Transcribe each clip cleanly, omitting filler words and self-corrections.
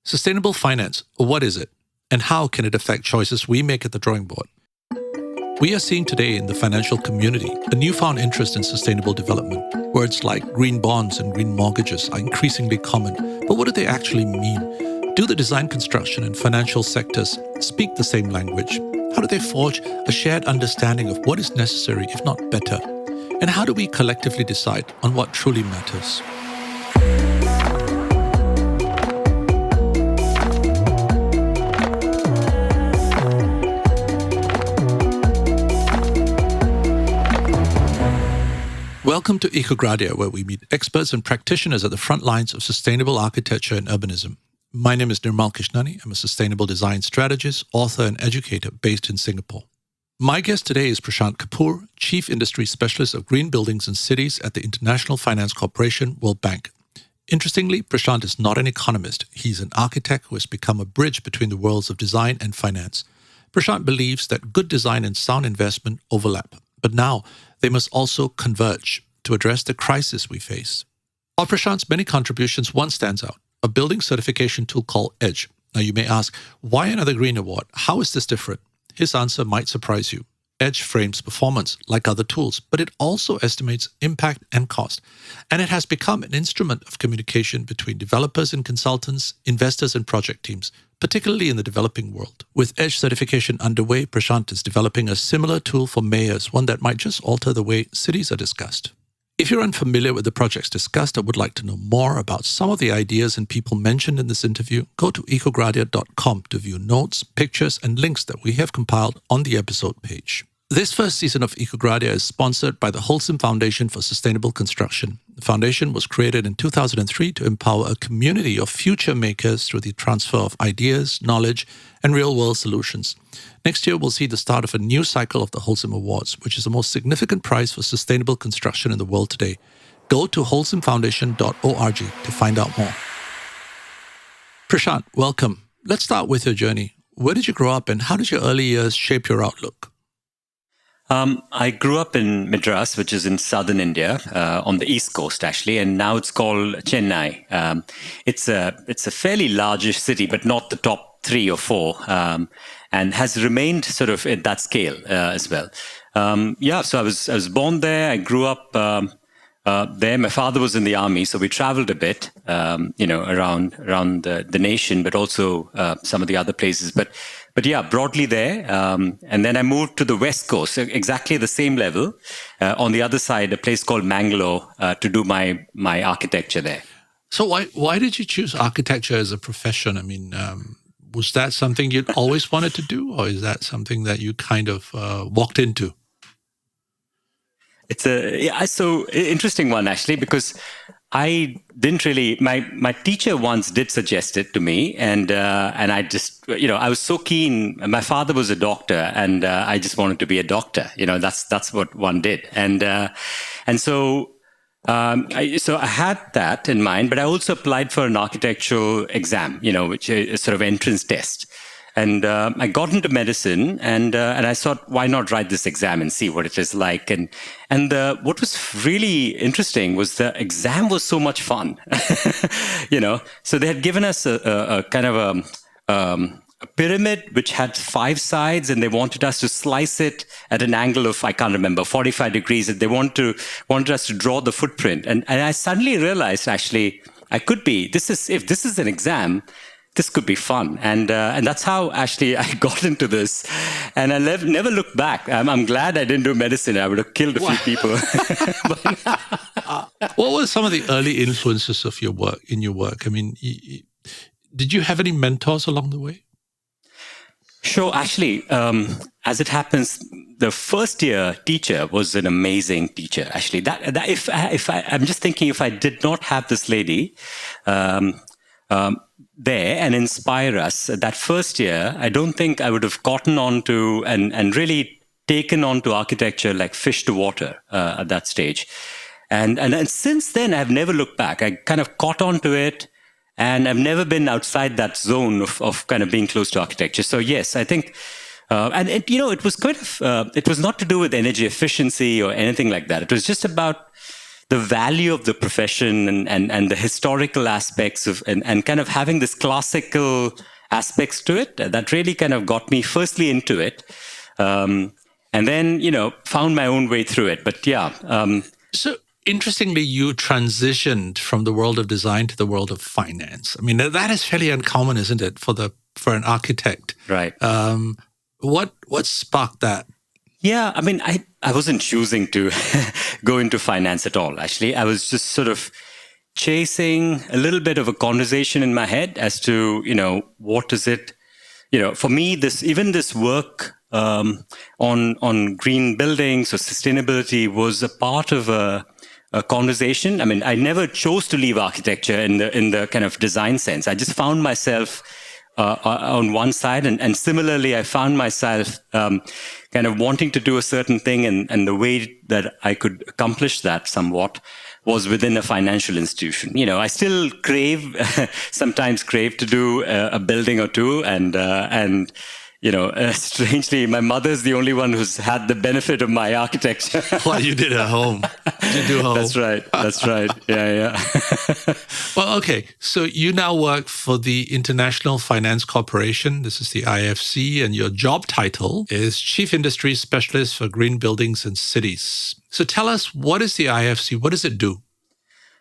Sustainable finance, what is it? And how can it affect choices we make at the drawing board? We are seeing today in the financial community a newfound interest in sustainable development. Words like green bonds and green mortgages are increasingly common, but what do they actually mean? Do the design, construction, and financial sectors speak the same language? How do they forge a shared understanding of what is necessary, if not better? And how do we collectively decide on what truly matters? Welcome to Ecogradia, where we meet experts and practitioners at the front lines of sustainable architecture and urbanism. My name is Nirmal Krishnani. I'm a sustainable design strategist, author, and educator based in Singapore. My guest today is Prashant Kapoor, Chief Industry Specialist of Green Buildings and Cities at the International Finance Corporation, World Bank. Interestingly, Prashant is not an economist. He's an architect who has become a bridge between the worlds of design and finance. Prashant believes that good design and sound investment overlap, but now they must also converge to address the crisis we face. Of Prashant's many contributions, one stands out, a building certification tool called EDGE. Now you may ask, why another green award? How is this different? His answer might surprise you. EDGE frames performance like other tools, but it also estimates impact and cost. And it has become an instrument of communication between developers and consultants, investors and project teams, particularly in the developing world. With EDGE certification underway, Prashant is developing a similar tool for mayors, one that might just alter the way cities are discussed. If you're unfamiliar with the projects discussed or would like to know more about some of the ideas and people mentioned in this interview, go to ecogradia.com to view notes, pictures, and links that we have compiled on the episode page. This first season of Ecogradia is sponsored by the Wholesome Foundation for Sustainable Construction. The foundation was created in 2003 to empower a community of future makers through the transfer of ideas, knowledge, and real-world solutions. Next year, we'll see the start of a new cycle of the Wholesome Awards, which is the most significant prize for sustainable construction in the world today. Go to wholesomefoundation.org to find out more. Prashant, welcome. Let's start with your journey. Where did you grow up and how did your early years shape your outlook? I grew up in Madras, which is in southern India, on the east coast actually, and now it's called Chennai. It's a fairly largish city, but not the top 3 or 4, and has remained sort of at that scale as well. So I was born there. I grew up there. My father was in the army, so we traveled a bit, around the nation, but also some of the other places. But yeah, broadly there. And then I moved to the West Coast, exactly the same level. On the other side, a place called Mangalore, to do my architecture there. So why did you choose architecture as a profession? I mean, was that something you'd always wanted to do, or is that something that you kind of walked into? It's so interesting one actually, because I didn't really. My teacher once did suggest it to me, and I just I was so keen. My father was a doctor, and I just wanted to be a doctor. That's what one did, and so I had that in mind. But I also applied for an architectural exam, which is sort of entrance test. And I got into medicine, and I thought, why not write this exam and see what it is like? And what was really interesting was the exam was so much fun, So they had given us a kind of a pyramid which had 5 sides, and they wanted us to slice it at an angle of, I can't remember, 45 degrees. And they wanted us to draw the footprint, and I suddenly realized actually if this is an exam, this could be fun. And that's how actually I got into this. And I never looked back. I'm glad I didn't do medicine. I would have killed a few people. What were some of the early influences of your work? I mean, did you have any mentors along the way? Sure. Actually, as it happens, the first year teacher was an amazing teacher. Actually, I'm just thinking, if I did not have this lady, there and inspire us that first year, I don't think I would have gotten on to and really taken on to architecture like fish to water at that stage. And since then, I've never looked back. I kind of caught on to it, and I've never been outside that zone of kind of being close to architecture. So yes, I think, it was kind of, it was not to do with energy efficiency or anything like that. It was just about the value of the profession and the historical aspects of and kind of having this classical aspects to it that really kind of got me firstly into it, and then found my own way through it. But So interestingly, you transitioned from the world of design to the world of finance. I mean, that is fairly uncommon, isn't it, for an architect? Right. What sparked that? Yeah, I mean, I wasn't choosing to go into finance at all. Actually, I was just sort of chasing a little bit of a conversation in my head as to what is it. For me, this work on green buildings or sustainability was a part of a conversation. I mean, I never chose to leave architecture in the kind of design sense. I just found myself on one side, and similarly, I found myself kind of wanting to do a certain thing, and the way that I could accomplish that somewhat was within a financial institution. I still sometimes crave to do a building or two, and strangely, my mother's the only one who's had the benefit of my architecture. Well, you did at home. You do home. That's right. Yeah. Well, okay. So you now work for the International Finance Corporation. This is the IFC, and your job title is Chief Industry Specialist for Green Buildings and Cities. So tell us, what is the IFC? What does it do?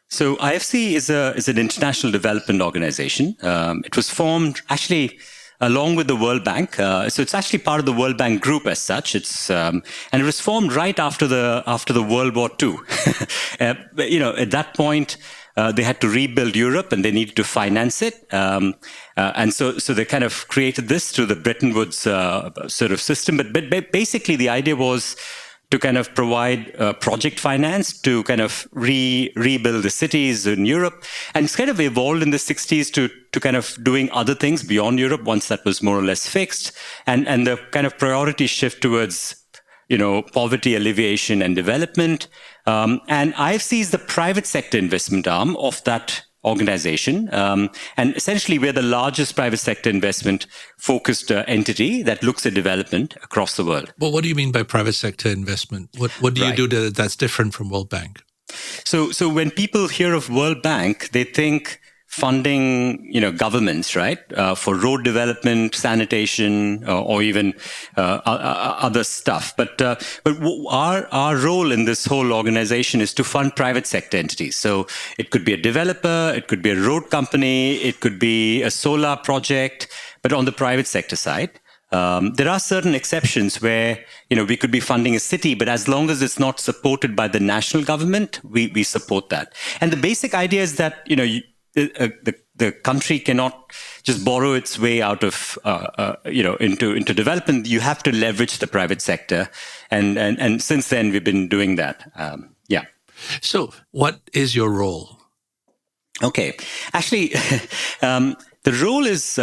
So IFC is an international development organization. It was formed actually along with the World Bank. So it's actually part of the World Bank group as such. It's and it was formed right after the World War II. At that point, they had to rebuild Europe and they needed to finance it. And so they kind of created this through the Bretton Woods sort of system. But basically, the idea was to kind of provide project finance to kind of rebuild the cities in Europe. And it's kind of evolved in the 60s to kind of doing other things beyond Europe once that was more or less fixed. And the kind of priority shift towards, poverty alleviation and development. And IFC is the private sector investment arm of that organization. And essentially, we're the largest private sector investment focused entity that looks at development across the world. Well, what do you mean by private sector investment? What do you do that's different from World Bank? So when people hear of World Bank, they think funding, governments, right, for road development, sanitation, or even other stuff. But our role in this whole organization is to fund private sector entities. So it could be a developer, it could be a road company, it could be a solar project, but on the private sector side. There are certain exceptions where, we could be funding a city, but as long as it's not supported by the national government, we support that. And the basic idea is that, the country cannot just borrow its way out of, into development. You have to leverage the private sector. And since then, we've been doing that. So what is your role? Okay. Actually, the role is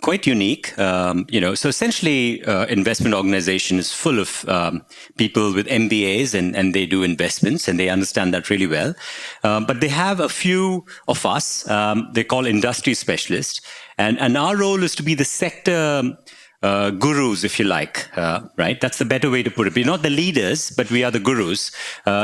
quite unique. So essentially, investment organization is full of people with MBAs and they do investments and they understand that really well. But they have a few of us, they call industry specialists. And our role is to be the sector gurus, if you like, right? That's the better way to put it. We're not the leaders, but we are the gurus.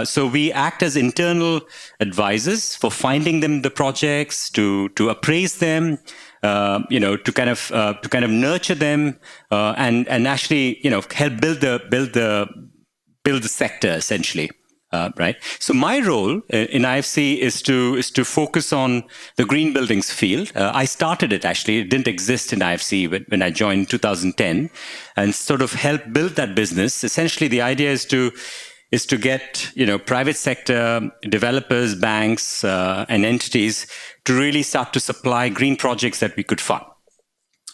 So we act as internal advisors for finding them the projects, to appraise them, to kind of nurture them, and actually, help build the sector essentially. Right. So my role in IFC is to focus on the green buildings field. I started it actually; it didn't exist in IFC when I joined in 2010, and sort of help build that business. Essentially, the idea is to get private sector developers, banks, and entities to really start to supply green projects that we could fund.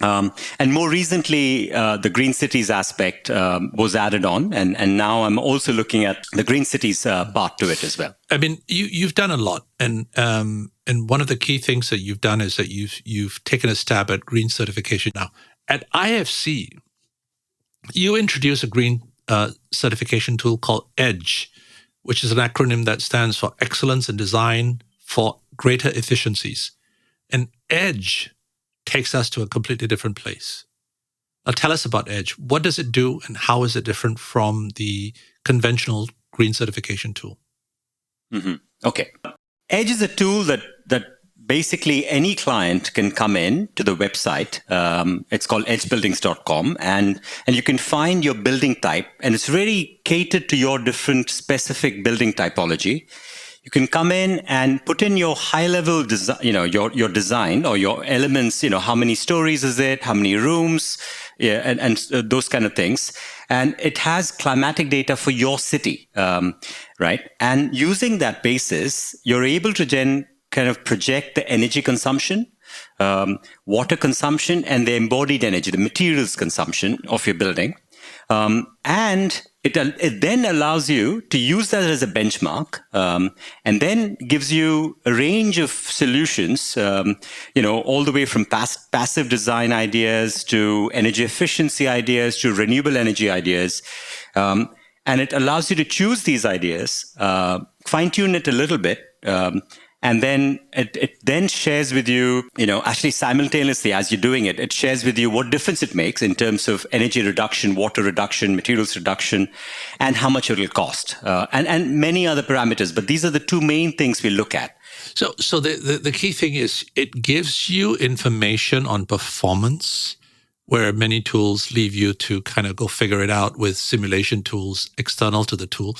And more recently, the green cities aspect was added on, and now I'm also looking at the green cities part to it as well. I mean, you've done a lot, and one of the key things that you've done is that you've taken a stab at green certification. Now, at IFC, you introduced a green certification tool called EDGE, which is an acronym that stands for Excellence in Design for Greater Efficiencies. And EDGE takes us to a completely different place. Now, tell us about EDGE. What does it do, and how is it different from the conventional green certification tool? Okay. Edge is a tool that basically any client can come in to the website. It's called edgebuildings.com, and you can find your building type, and it's really catered to your different specific building typology. You can come in and put in your high-level design, your design or your elements. How many stories is it? How many rooms? Yeah, and those kind of things. And it has climatic data for your city, right? And using that basis, you're able to then kind of project the energy consumption, water consumption, and the embodied energy, the materials consumption of your building. And it then allows you to use that as a benchmark, and then gives you a range of solutions, all the way from passive design ideas to energy efficiency ideas to renewable energy ideas. And it allows you to choose these ideas, fine-tune it a little bit, and then it then shares with you, actually simultaneously as you're doing it, it shares with you what difference it makes in terms of energy reduction, water reduction, materials reduction, and how much it will cost, and many other parameters. But these are the two main things we look at. So the key thing is it gives you information on performance, where many tools leave you to kind of go figure it out with simulation tools external to the tool.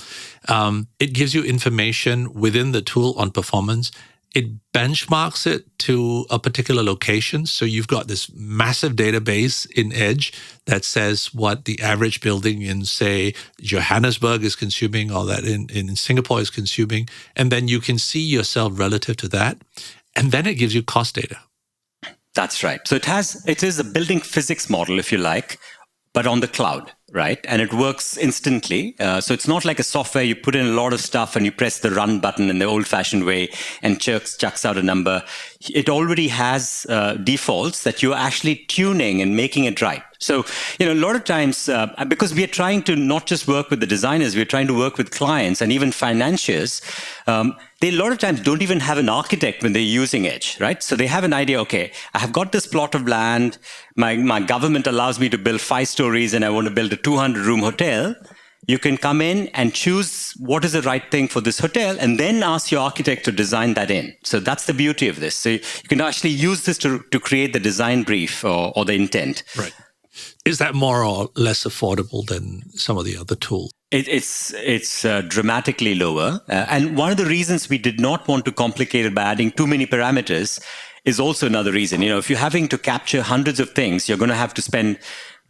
It gives you information within the tool on performance. It benchmarks it to a particular location. So you've got this massive database in Edge that says what the average building in, say, Johannesburg is consuming, or that in Singapore is consuming. And then you can see yourself relative to that. And then it gives you cost data. That's right. So it is a building physics model, if you like, but on the cloud, right? And it works instantly. So it's not like a software. You put in a lot of stuff and you press the run button in the old-fashioned way and chucks out a number. It already has defaults that you're actually tuning and making it right. So, a lot of times, because we are trying to not just work with the designers, we're trying to work with clients and even financiers. They a lot of times don't even have an architect when they're using Edge, right? So they have an idea, okay, I have got this plot of land, my government allows me to build 5 stories and I want to build a 200-room hotel. You can come in and choose what is the right thing for this hotel and then ask your architect to design that in. So that's the beauty of this. So you can actually use this to create the design brief or the intent. Right. Is that more or less affordable than some of the other tools? It's dramatically lower. And one of the reasons we did not want to complicate it by adding too many parameters is also another reason. If you're having to capture hundreds of things, you're going to have to spend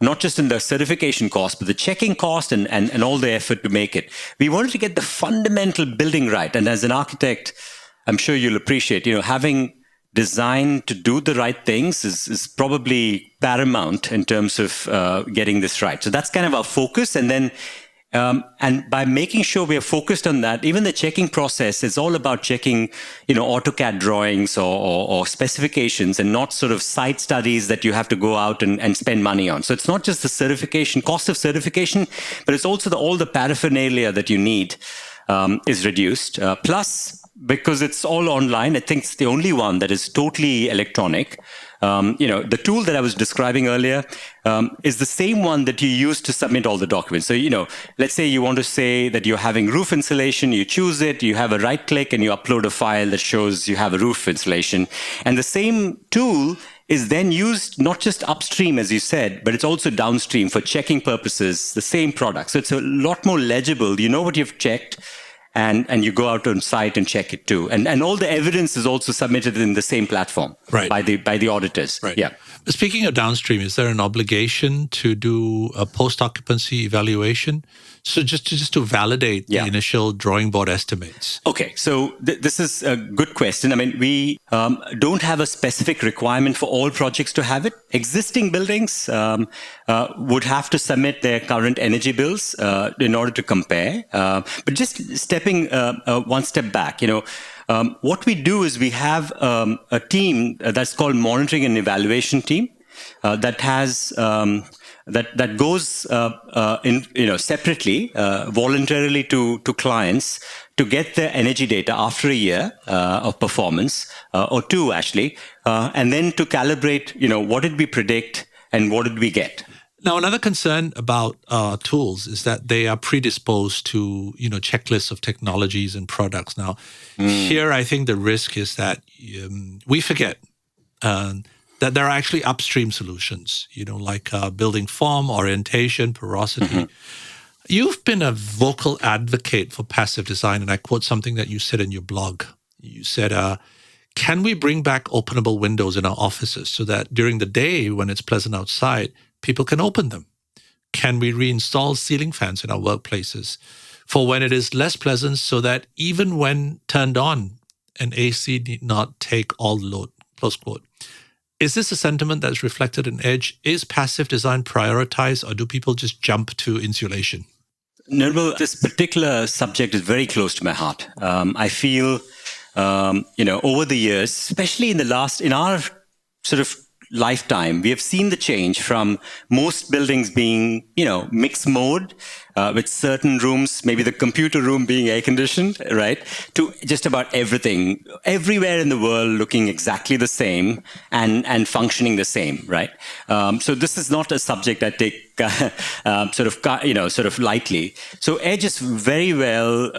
not just in the certification cost, but the checking cost and all the effort to make it. We wanted to get the fundamental building right. And as an architect, I'm sure you'll appreciate, having design to do the right things is probably paramount in terms of getting this right. So that's kind of our focus. And then, and by making sure we are focused on that, even the checking process is all about checking, AutoCAD drawings or specifications and not sort of site studies that you have to go out and spend money on. So it's not just the certification, cost of certification, but it's also all the paraphernalia that you need is reduced. Plus, because it's all online, I think it's the only one that is totally electronic. The tool that I was describing earlier is the same one that you use to submit all the documents. So, let's say you want to say that you're having roof insulation, you choose it, you have a right click and you upload a file that shows you have a roof insulation. And the same tool is then used not just upstream, as you said, but it's also downstream for checking purposes, the same product. So it's a lot more legible. You know what you've checked. And you go out on site and check it too. And all the evidence is also submitted in the same platform by the auditors. Right. Yeah. Speaking of downstream, is there an obligation to do a post-occupancy evaluation? So just to validate the initial drawing board estimates. Okay, so this is a good question. I mean, we don't have a specific requirement for all projects to have it. Existing buildings would have to submit their current energy bills in order to compare. But just stepping one step back, what we do is we have a team that's called monitoring and evaluation team that has that goes in separately voluntarily to clients to get their energy data after a year of performance or 2 actually, and then to calibrate what did we predict and what did we get. Now, another concern about tools is that they are predisposed to, checklists of technologies and products. Now, here I think the risk is that we forget that there are actually upstream solutions, like building form, orientation, porosity. You've been a vocal advocate for passive design, and I quote something that you said in your blog. You said, can we bring back openable windows in our offices so that during the day when it's pleasant outside, people can open them? Can we reinstall ceiling fans in our workplaces for when it is less pleasant so that even when turned on, an AC need not take all the load, close quote. Is this a sentiment that's reflected in Edge? Is passive design prioritized, or do people just jump to insulation? Nirmal, this particular subject is very close to my heart. I feel, over the years, especially in our sort of lifetime, we have seen the change from most buildings being, mixed mode, with certain rooms, maybe the computer room being air conditioned, right? To just about everything, everywhere in the world looking exactly the same and functioning the same, right? So this is not a subject I take sort of lightly. So Edge is very well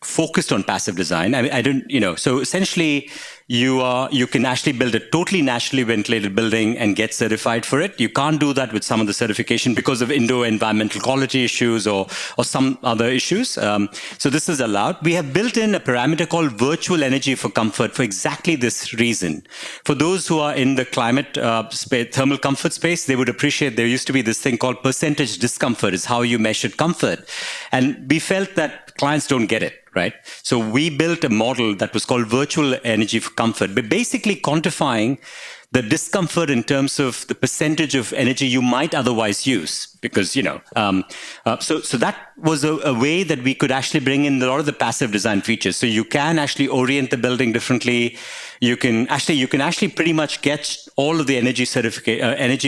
focused on passive design. I don't, so essentially you can actually build a totally naturally ventilated building and get certified for it. You can't do that with some of the certification because of indoor environmental quality issues or some other issues. So this is allowed. We have built in a parameter called virtual energy for comfort for exactly this reason. For those who are in the climate thermal comfort space, they would appreciate there used to be this thing called percentage discomfort is how you measured comfort. And we felt that clients don't get it. Right. So we built a model that was called virtual energy for comfort, but basically quantifying the discomfort in terms of the percentage of energy you might otherwise use. Because, so that was a way that we could actually bring in a lot of the passive design features. So you can actually orient the building differently. You can actually pretty much get all of the energy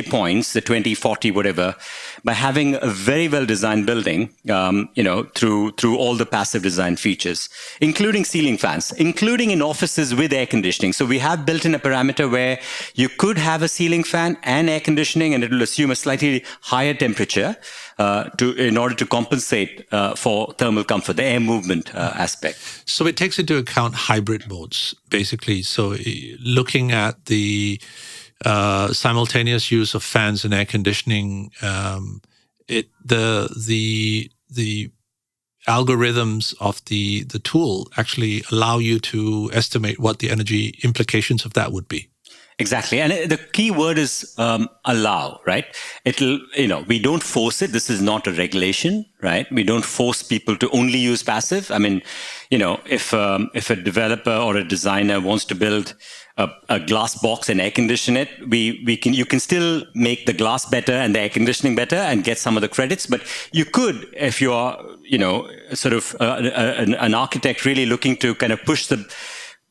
points, the 20, 40, whatever, by having a very well designed building, through all the passive design features, including ceiling fans, including in offices with air conditioning. So we have built in a parameter where you could have a ceiling fan and air conditioning, and it will assume a slightly higher temperature in order to compensate for thermal comfort, the air movement aspect. So it takes into account hybrid modes, basically. So looking at the simultaneous use of fans and air conditioning, the algorithms of the tool actually allow you to estimate what the energy implications of that would be. Exactly. And the key word is allow, right? We don't force it. This is not a regulation, right? We don't force people to only use passive. I mean, if a developer or a designer wants to build a glass box and air condition it, you can still make the glass better and the air conditioning better and get some of the credits. But you could, if you are, sort of an architect really looking to kind of push the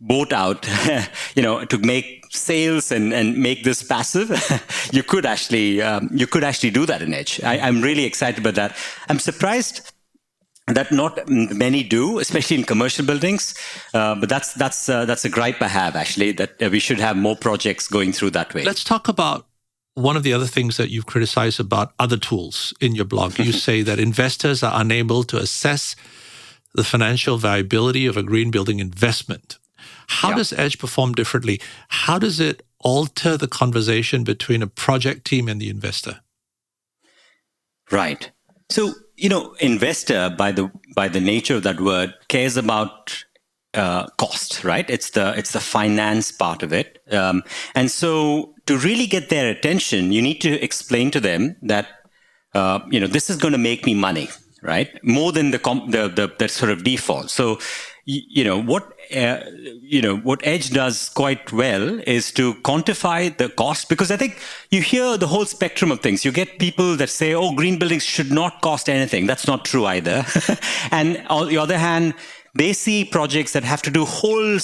boat out, to make sales and make this passive, you could actually do that in Edge. I'm really excited about that. I'm surprised that not many do, especially in commercial buildings. But that's a gripe I have, actually, that we should have more projects going through that way. Let's talk about one of the other things that you've criticized about other tools in your blog. You say that investors are unable to assess the financial viability of a green building investment. How does Edge perform differently? How does it alter the conversation between a project team and the investor? Right. So, investor, by the nature of that word, cares about cost, right? It's the finance part of it. And so to really get their attention, you need to explain to them that, this is going to make me money, right? More than the sort of default. So, what Edge does quite well is to quantify the cost, because I think you hear the whole spectrum of things. You get people that say, oh, green buildings should not cost anything. That's not true either. And on the other hand, they see projects that have to do whole,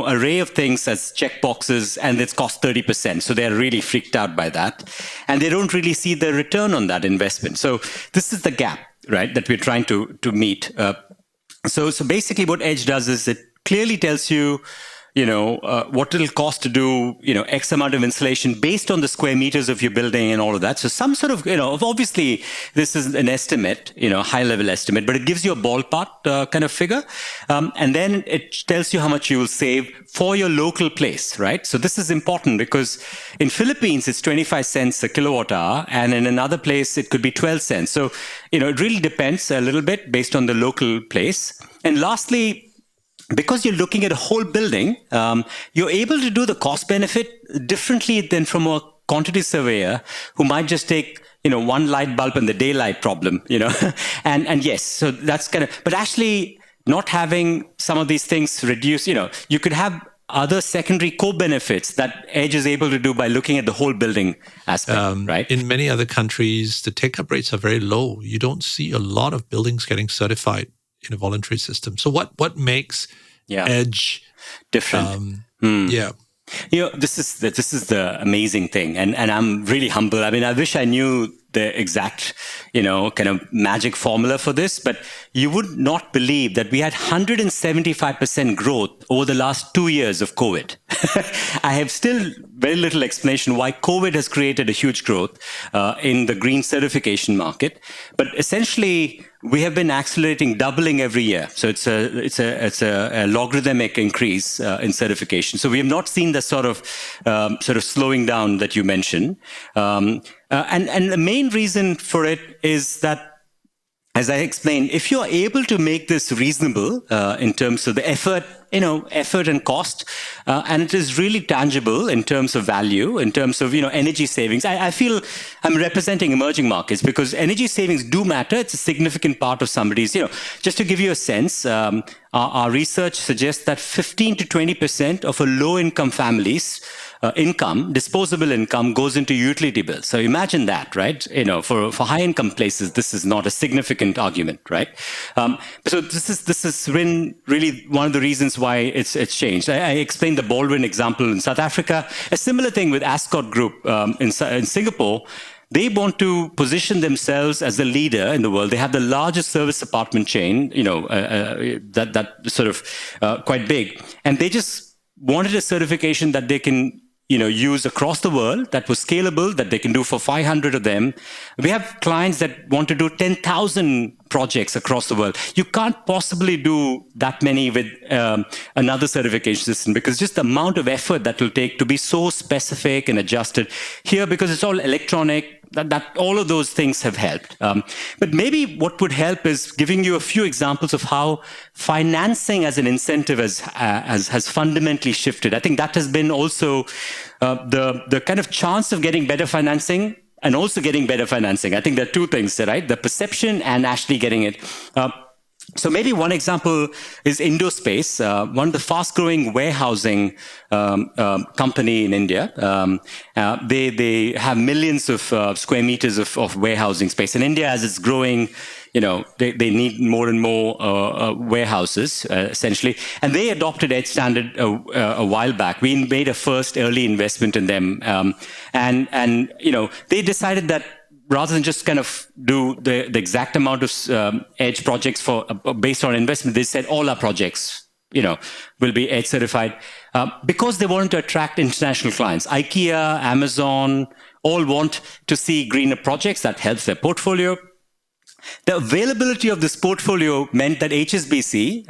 array of things as checkboxes, and it's cost 30%. So they're really freaked out by that. And they don't really see the return on that investment. So this is the gap, right, that we're trying to meet. So basically what Edge does is it clearly tells you what it'll cost to do, X amount of insulation based on the square meters of your building and all of that. So some sort of, obviously this is an estimate, high level estimate, but it gives you a ballpark kind of figure. And then it tells you how much you will save for your local place, right? So this is important because in Philippines, it's 25 cents a kilowatt hour. And in another place, it could be 12 cents. So, it really depends a little bit based on the local place. And lastly, because you're looking at a whole building, you're able to do the cost benefit differently than from a quantity surveyor who might just take, one light bulb and the daylight problem, and yes, so that's kind of, but actually not having some of these things reduce, you could have other secondary co-benefits that Edge is able to do by looking at the whole building aspect, right? In many other countries, the take-up rates are very low. You don't see a lot of buildings getting certified in a voluntary system. So what makes Edge different? Yeah. This is the amazing thing, and I'm really humble. I mean, I wish I knew the exact, kind of magic formula for this, but you would not believe that we had 175% growth over the last 2 years of COVID. I have still very little explanation why COVID has created a huge growth in the green certification market, but essentially we have been accelerating, doubling every year. So it's a logarithmic increase in certification. So we have not seen the sort of slowing down that you mentioned. And the main reason for it is that, as I explained, if you're able to make this reasonable in terms of the effort and cost, and it is really tangible in terms of value, in terms of, energy savings. I feel I'm representing emerging markets because energy savings do matter. It's a significant part of somebody's, just to give you a sense, our research suggests that 15 to 20% of a low-income family's disposable income goes into utility bills. So imagine that, right? For high-income places, this is not a significant argument, right? So this has been really one of the reasons why it's changed. I explained the Baldwin example in South Africa. A similar thing with Ascot Group in Singapore. They want to position themselves as a leader in the world. They have the largest service apartment chain, that sort of quite big. And they just wanted a certification that they can use across the world, that was scalable, that they can do for 500 of them. We have clients that want to do 10,000 projects across the world. You can't possibly do that many with another certification system because just the amount of effort that will take to be so specific and adjusted. Here, because it's all electronic, that all of those things have helped. But maybe what would help is giving you a few examples of how financing as an incentive has fundamentally shifted. I think that has been also the kind of chance of getting better financing and also getting better financing. I think there are two things, right? The perception and actually getting it. So maybe one example is Indospace, one of the fast-growing warehousing company in India. They have millions of square meters of warehousing space. In India, as it's growing, they need more and more warehouses, essentially. And they adopted Edge Standard a while back. We made a first early investment in them. And they decided that rather than just kind of do the exact amount of Edge projects based on investment, they said all our projects, will be Edge certified because they wanted to attract international clients. IKEA, Amazon, all want to see greener projects. That helps their portfolio. The availability of this portfolio meant that HSBC,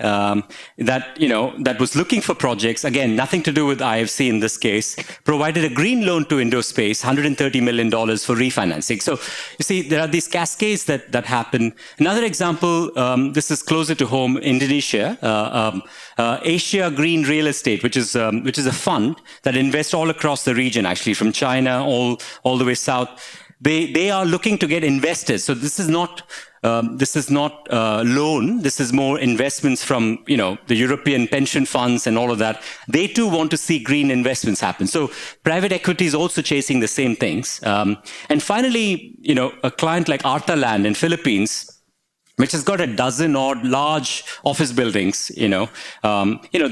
that was looking for projects, again, nothing to do with IFC in this case, provided a green loan to Indospace, $130 million for refinancing. So you see, there are these cascades that happen. Another example, this is closer to home, Indonesia, Asia Green Real Estate, which is a fund that invests all across the region, actually, from China all the way south. They are looking to get investors. So this is not loan. This is more investments from the European pension funds and all of that. They too want to see green investments happen. So private equity is also chasing the same things. And finally, a client like Arta Land in Philippines, which has got a dozen odd large office buildings, the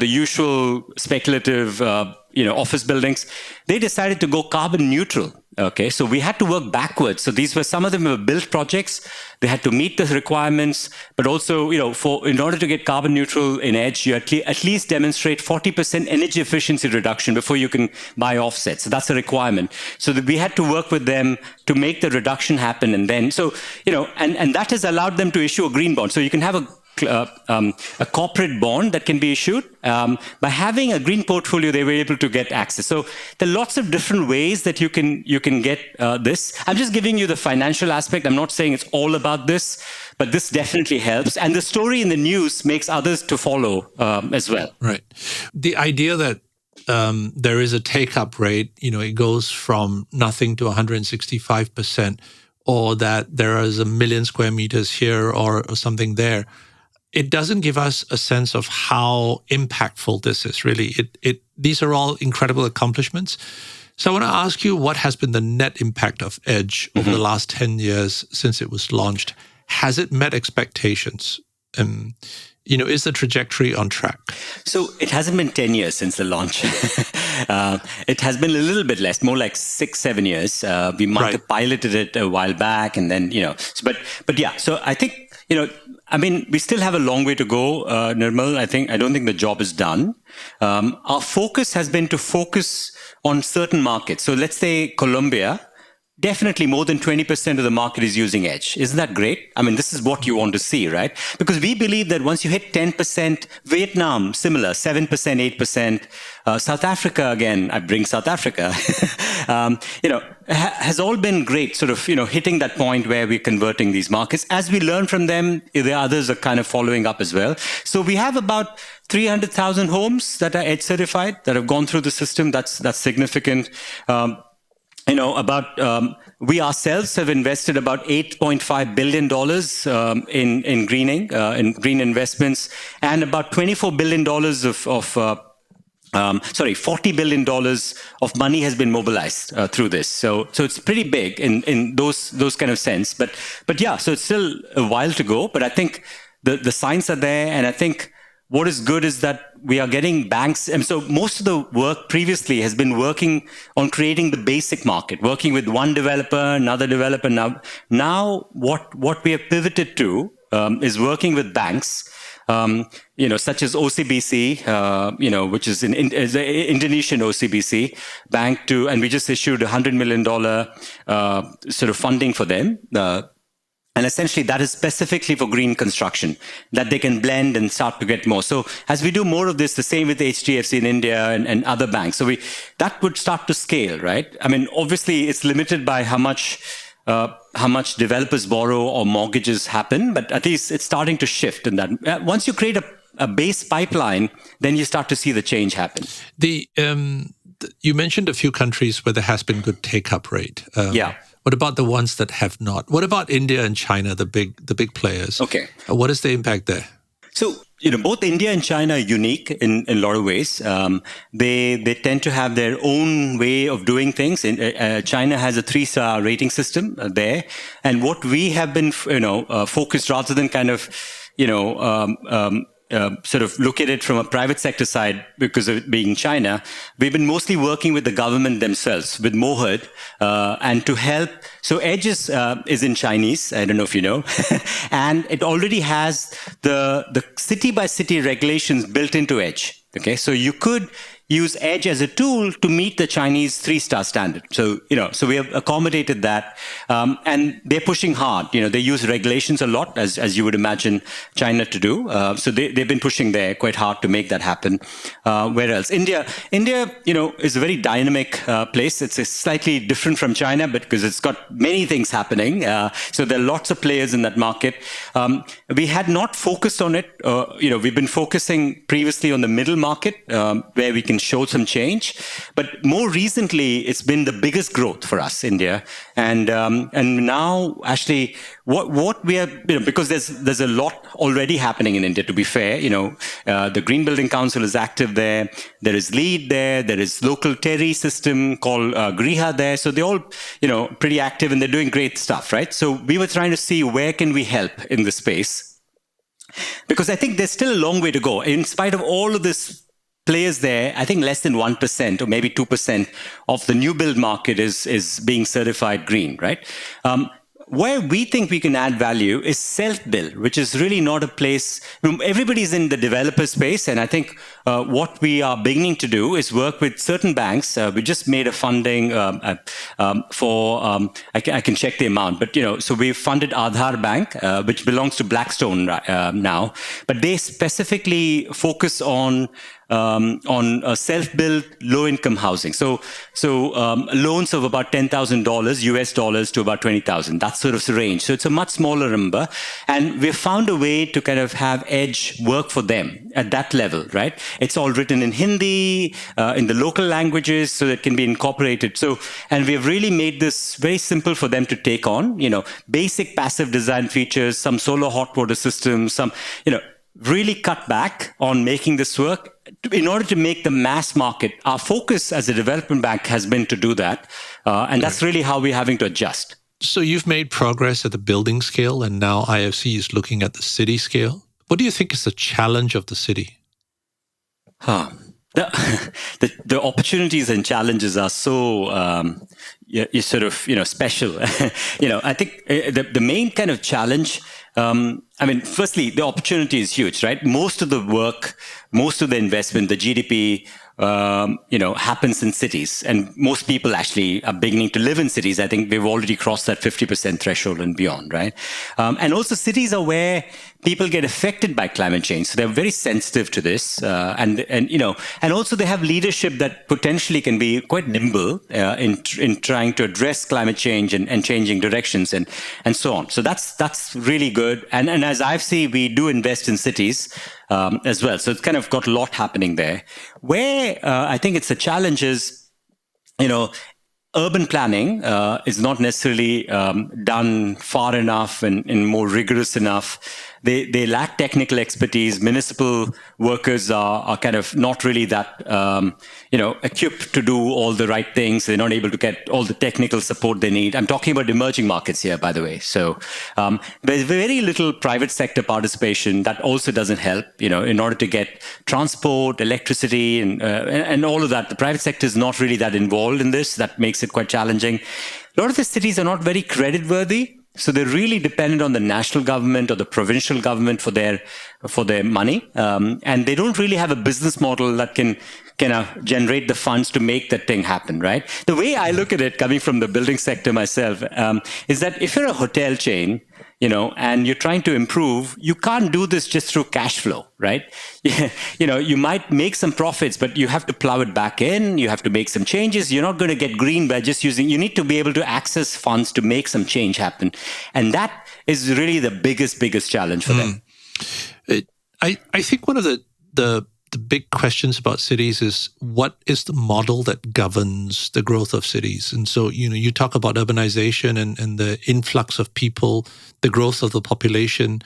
usual speculative, office buildings. They decided to go carbon neutral Okay, so we had to work backwards. So these were, some of them were built projects. They had to meet the requirements, but also, in order to get carbon neutral in Edge, you at least demonstrate 40% energy efficiency reduction before you can buy offsets. So that's a requirement. So that we had to work with them to make the reduction happen. And then, and that has allowed them to issue a green bond. So you can have a corporate bond that can be issued. By having a green portfolio, they were able to get access. So there are lots of different ways that you can get this. I'm just giving you the financial aspect. I'm not saying it's all about this, but this definitely helps. And the story in the news makes others to follow as well. Right. The idea that there is a take-up rate, it goes from nothing to 165%, or that there is 1 million square meters here or something there. It doesn't give us a sense of how impactful this is, really. These are all incredible accomplishments. So I want to ask you, what has been the net impact of Edge over the last 10 years since it was launched? Has it met expectations? Is the trajectory on track? So it hasn't been 10 years since the launch. It has been a little bit less, more like 6-7 years. We might have piloted it a while back, and then, but yeah. So I think, we still have a long way to go, Nirmal. I don't think the job is done. Our focus has been to focus on certain markets. So let's say Colombia. Definitely more than 20% of the market is using Edge. Isn't that great? This is what you want to see, right? Because we believe that once you hit 10%, Vietnam, similar, 7%, 8%, South Africa, again, I bring South Africa, has all been great, hitting that point where we're converting these markets. As we learn from them, the others are kind of following up as well. So we have about 300,000 homes that are Edge certified, that have gone through the system. That's significant. We ourselves have invested about $8.5 billion in greening, in green investments, and about $24 billion $40 billion of money has been mobilized through this. So it's pretty big in those kind of sense. But yeah, so it's still a while to go. But I think the signs are there, and I think what is good is that we are getting banks. And so most of the work previously has been working on creating the basic market, working with one developer, another developer. Now what we have pivoted to is working with banks, such as OCBC, which is an Indonesian OCBC bank and we just issued $100 million funding for them. And essentially, that is specifically for green construction, that they can blend and start to get more. So as we do more of this, the same with HDFC in India and other banks. So that would start to scale, right? Obviously, it's limited by how much developers borrow or mortgages happen, but at least it's starting to shift in that. Once you create a base pipeline, then you start to see the change happen. You mentioned a few countries where there has been good take-up rate. Yeah. What about the ones that have not? What about India and China, the big players? Okay. What is the impact there? So, both India and China are unique in a lot of ways. They tend to have their own way of doing things. China has a 3-star rating system there. And what we have been, focused rather than kind of, look at it from a private sector side, because of it being China, we've been mostly working with the government themselves, with MOHURD, and to help. So Edge is in Chinese, I don't know if you know, and it already has the city by city regulations built into Edge. Okay, so you could use Edge as a tool to meet the Chinese 3-star standard. So, so we have accommodated that. And they're pushing hard. They use regulations a lot, as you would imagine China to do. So they've been pushing there quite hard to make that happen. Where else? India, is a very dynamic place. It's slightly different from China, but because it's got many things happening. So there are lots of players in that market. We had not focused on it. We've been focusing previously on the middle market, where we can show some change, but more recently it's been the biggest growth for us, India, and now actually what we are, because there's a lot already happening in India. To be fair, the Green Building Council is active there. There is LEED there. There is local TERI system called Griha there. So they're all pretty active and they're doing great stuff, right? So we were trying to see where can we help in this space, because I think there's still a long way to go in spite of all of this players there. I think less than 1% or maybe 2% of the new build market is being certified green, right? Where we think we can add value is self-build, which is really not a place. Everybody's in the developer space, and I think what we are beginning to do is work with certain banks. We just made a funding for. I can check the amount, but so we funded Aadhar Bank, which belongs to Blackstone now, but they specifically focus on self-built low-income housing. So loans of about $10,000 US dollars to about 20,000. That sort of range. So it's a much smaller number, and we've found a way to kind of have Edge work for them at that level, right? It's all written in Hindi, in the local languages, so it can be incorporated. So, and we've really made this very simple for them to take on. Basic passive design features, some solar hot water systems, some really cut back on making this work in order to make the mass market. Our focus as a development bank has been to do that. And that's really how we're having to adjust. So you've made progress at the building scale, and now IFC is looking at the city scale. What do you think is the challenge of the city? The opportunities and challenges are so special. I think the main kind of challenge. Firstly, the opportunity is huge, right? Most of the work, most of the investment, the GDP, happens in cities, and most people actually are beginning to live in cities. I think we've already crossed that 50% threshold and beyond, right? And also, cities are where people get affected by climate change, so they're very sensitive to this, and also they have leadership that potentially can be quite nimble in trying to address climate change and changing directions and so on. So that's really good. And as IFC, we do invest in cities as well. So it's kind of got a lot happening there. Where I think it's a challenge is, urban planning is not necessarily done far enough and more rigorous enough. They lack technical expertise. Municipal workers are kind of not really that equipped to do all the right things. They're not able to get all the technical support they need. I'm talking about emerging markets here, by the way. So there's very little private sector participation. That also doesn't help. In order to get transport, electricity, and all of that, the private sector is not really that involved in this. That makes it quite challenging. A lot of the cities are not very credit worthy. So they're really dependent on the national government or the provincial government for their money, and they don't really have a business model that can generate the funds to make that thing happen, right? The way I look at it, coming from the building sector myself, is that if you're a hotel chain, and you're trying to improve, you can't do this just through cash flow, right? You might make some profits, but you have to plow it back in. You have to make some changes. You're not going to get green by just you need to be able to access funds to make some change happen. And that is really the biggest challenge for them. I think one of the big questions about cities is, what is the model that governs the growth of cities? And so, you talk about urbanization and the influx of people, the growth of the population.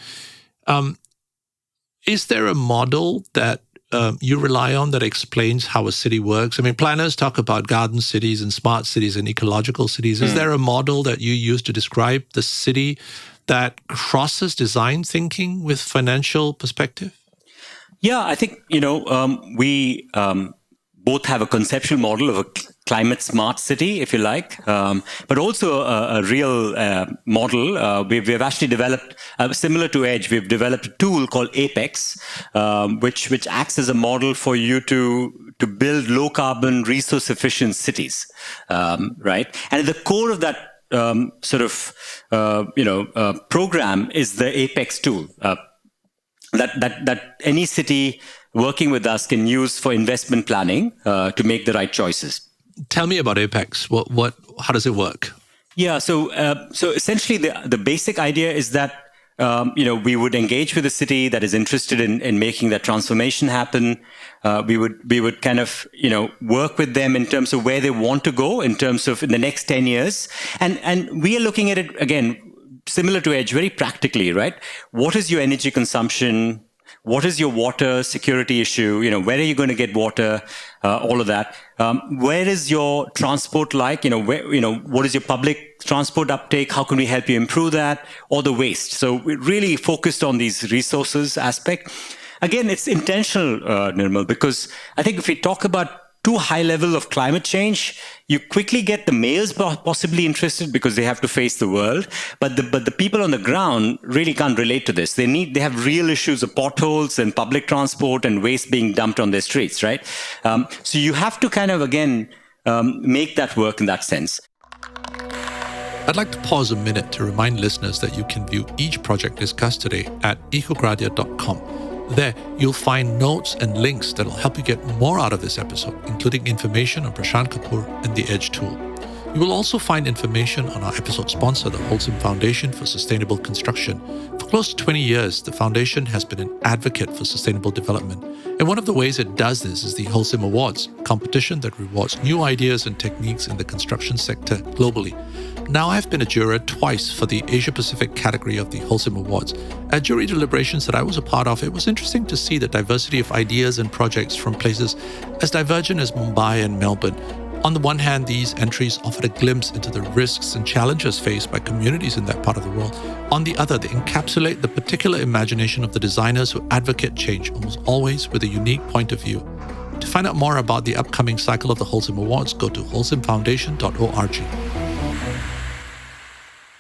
Is there a model that you rely on that explains how a city works? I mean, planners talk about garden cities and smart cities and ecological cities. Is there a model that you use to describe the city that crosses design thinking with financial perspective? Yeah, I think, we both have a conceptual model of a climate smart city, if you like, but also a real model. We've actually developed, similar to Edge, we've developed a tool called Apex, which acts as a model for you to build low carbon, resource efficient cities, right? And at the core of that program is the Apex tool. That any city working with us can use for investment planning to make the right choices. Tell me about Apex. How does it work? Yeah, so essentially the basic idea is that we would engage with a city that is interested in making that transformation happen. We would kind of work with them in terms of where they want to go in terms of in the next 10 years, and we are looking at it again, similar to Edge, very practically, right? What is your energy consumption? What is your water security issue? Where are you going to get water? All of that. Where is your transport like? What is your public transport uptake? How can we help you improve that? Or the waste? So we really focused on these resources aspect. again, it's intentional, Nirmal, because I think if we talk about too high level of climate change, you quickly get the mayors possibly interested because they have to face the world. But the people on the ground really can't relate to this. They have real issues of potholes and public transport and waste being dumped on their streets, right? So you have to kind of, again, make that work in that sense. I'd like to pause a minute to remind listeners that you can view each project discussed today at ecogradia.com. There, you'll find notes and links that'll help you get more out of this episode, including information on Prashant Kapoor and the EDGE tool. You will also find information on our episode sponsor, the Wholesome Foundation for Sustainable Construction. For close to 20 years, the foundation has been an advocate for sustainable development. And one of the ways it does this is the Wholesome Awards, a competition that rewards new ideas and techniques in the construction sector globally. Now, I've been a juror twice for the Asia-Pacific category of the Wholesome Awards. At jury deliberations that I was a part of, it was interesting to see the diversity of ideas and projects from places as divergent as Mumbai and Melbourne. On the one hand, these entries offered a glimpse into the risks and challenges faced by communities in that part of the world. On the other, they encapsulate the particular imagination of the designers who advocate change, almost always with a unique point of view. To find out more about the upcoming cycle of the Wholesome Awards, go to wholesomefoundation.org.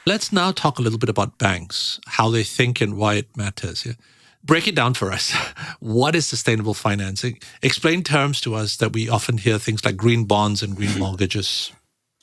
Let's now talk a little bit about banks, how they think and why it matters. Yeah? Break it down for us. What is sustainable financing? Explain terms to us that we often hear, things like green bonds and green mortgages.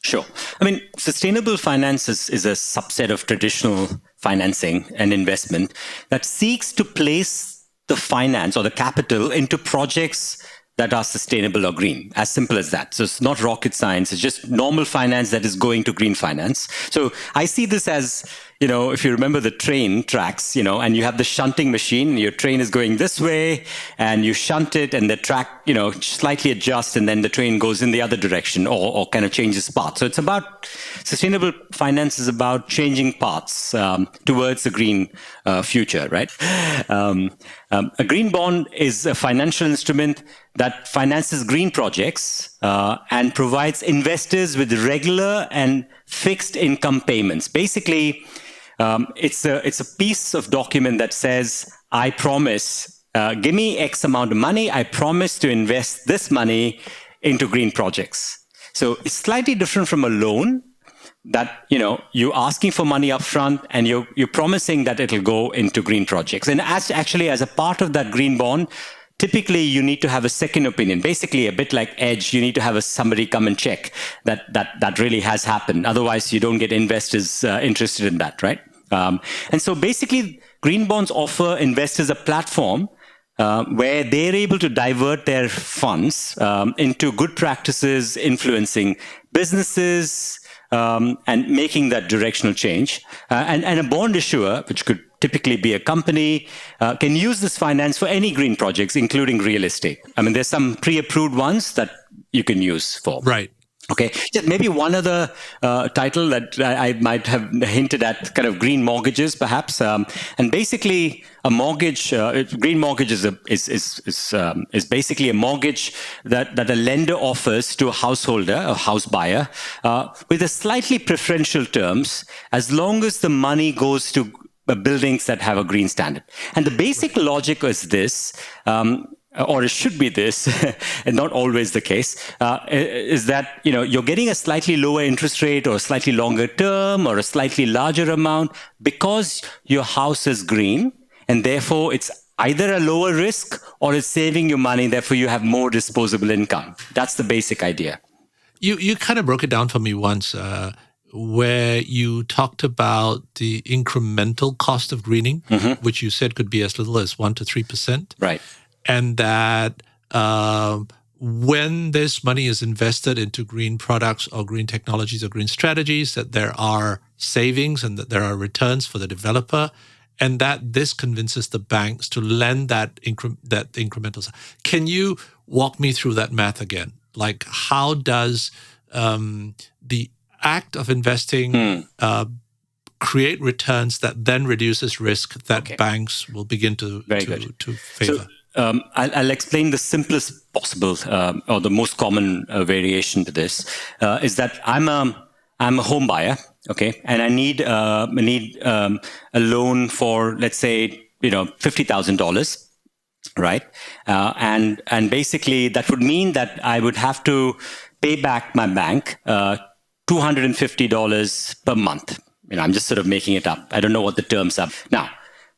Sure. I mean, sustainable finance is a subset of traditional financing and investment that seeks to place the finance or the capital into projects that are sustainable or green, as simple as that. So it's not rocket science, it's just normal finance that is going to green finance. So I see this as, if you remember the train tracks, and you have the shunting machine, your train is going this way and you shunt it and the track, slightly adjusts and then the train goes in the other direction or kind of changes path. So it's about, sustainable finance is about changing paths towards a green future, right? A green bond is a financial instrument that finances green projects and provides investors with regular and fixed income payments. Basically, it's a piece of document that says, I promise, give me X amount of money, I promise to invest this money into green projects. So it's slightly different from a loan that, you're asking for money up front and you're promising that it'll go into green projects. And as a part of that green bond, typically you need to have a second opinion. Basically, a bit like EDGE, you need to have somebody come and check that really has happened. Otherwise, you don't get investors interested in that, right? And so basically, green bonds offer investors a platform where they're able to divert their funds into good practices, influencing businesses, and making that directional change. And a bond issuer, which could typically be a company, can use this finance for any green projects, including real estate. I mean, there's some pre-approved ones that you can use for. Right. Okay, just maybe one other title that I might have hinted at, kind of green mortgages, perhaps. And basically, a mortgage, green mortgage is basically a mortgage that a lender offers to a householder, a house buyer, with a slightly preferential terms, as long as the money goes to buildings that have a green standard. And the basic logic is this. Or it should be this, and not always the case, is that you're getting a slightly lower interest rate or a slightly longer term or a slightly larger amount because your house is green, and therefore it's either a lower risk or it's saving you money, therefore you have more disposable income. That's the basic idea. You kind of broke it down for me once, where you talked about the incremental cost of greening, which you said could be as little as 1% to 3%. Right. And that when this money is invested into green products or green technologies or green strategies, that there are savings and that there are returns for the developer, and that this convinces the banks to lend that incremental. Can you walk me through that math again? Like, how does the act of investing create returns that then reduces risk that banks will begin to favor? So, I'll explain the simplest possible or the most common variation to this is that I'm a home buyer, okay, and I need a loan for, let's say, $50,000, right? And basically that would mean that I would have to pay back my bank $250 per month. I'm just sort of making it up. I don't know what the terms are. Now,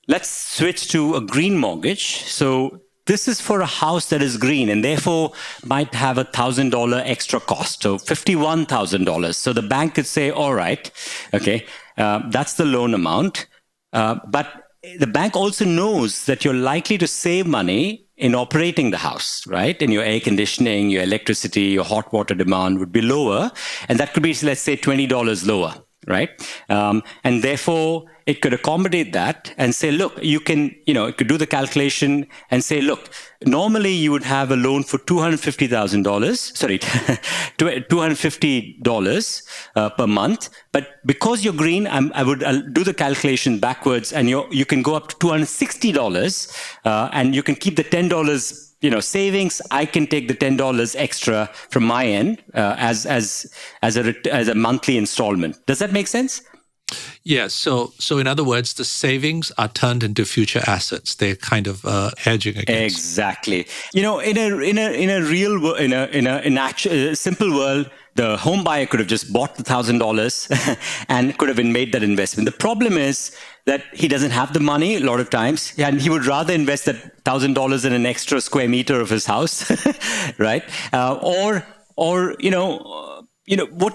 let's switch to a green mortgage. So this is for a house that is green and therefore might have $1,000 extra cost. So $51,000. So the bank could say, all right, okay, that's the loan amount. But the bank also knows that you're likely to save money in operating the house, right? And your air conditioning, your electricity, your hot water demand would be lower. And that could be, let's say, $20 lower, right? And therefore, it could accommodate that and say, look, it could do the calculation and say, look, normally you would have a loan for $250 per month. But because you're green, I'll do the calculation backwards and you can go up to $260 and you can keep the $10 savings. I can take the $10 extra from my end as a monthly installment. Does that make sense? Yeah. So in other words, the savings are turned into future assets. They're kind of hedging against. Exactly. In a real world, in a simple world, the home buyer could have just bought the $1,000 and could have made that investment. The problem is that he doesn't have the money a lot of times, and he would rather invest that $1,000 in an extra square meter of his house, right? What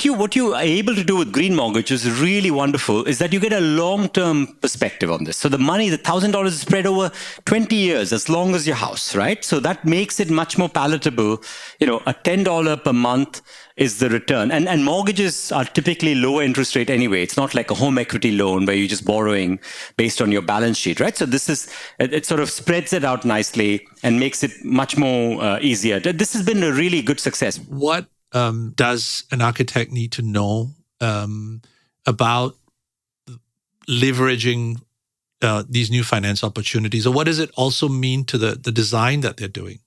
you are able to do with green mortgage is really wonderful is that you get a long-term perspective on this. So the money, the $1,000 is spread over 20 years, as long as your house, right? So that makes it much more palatable. A $10 per month is the return. And mortgages are typically lower interest rate anyway. It's not like a home equity loan where you're just borrowing based on your balance sheet, right? So it sort of spreads it out nicely and makes it much more easier. This has been a really good success. What does an architect need to know about leveraging these new finance opportunities? Or what does it also mean to the design that they're doing?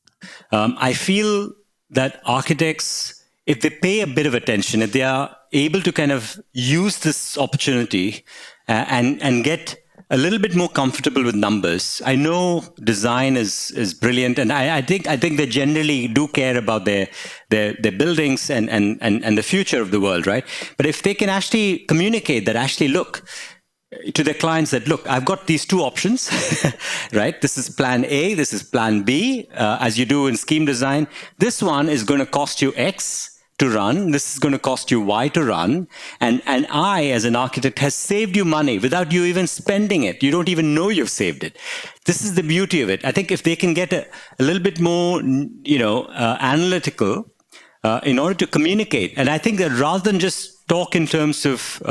I feel that architects, if they pay a bit of attention, if they are able to kind of use this opportunity and get a little bit more comfortable with numbers. I know design is brilliant, and I think they generally do care about their buildings and the future of the world, right? But if they can actually communicate that, look to their clients that, look, I've got these two options, right? This is plan A, this is plan B, as you do in scheme design. This one is going to cost you X to run. This is going to cost you Y to run. And I, as an architect, has saved you money without you even spending it. You don't even know you've saved it. This is the beauty of it. I think if they can get a little bit more, analytical in order to communicate, and I think that rather than just talk in terms of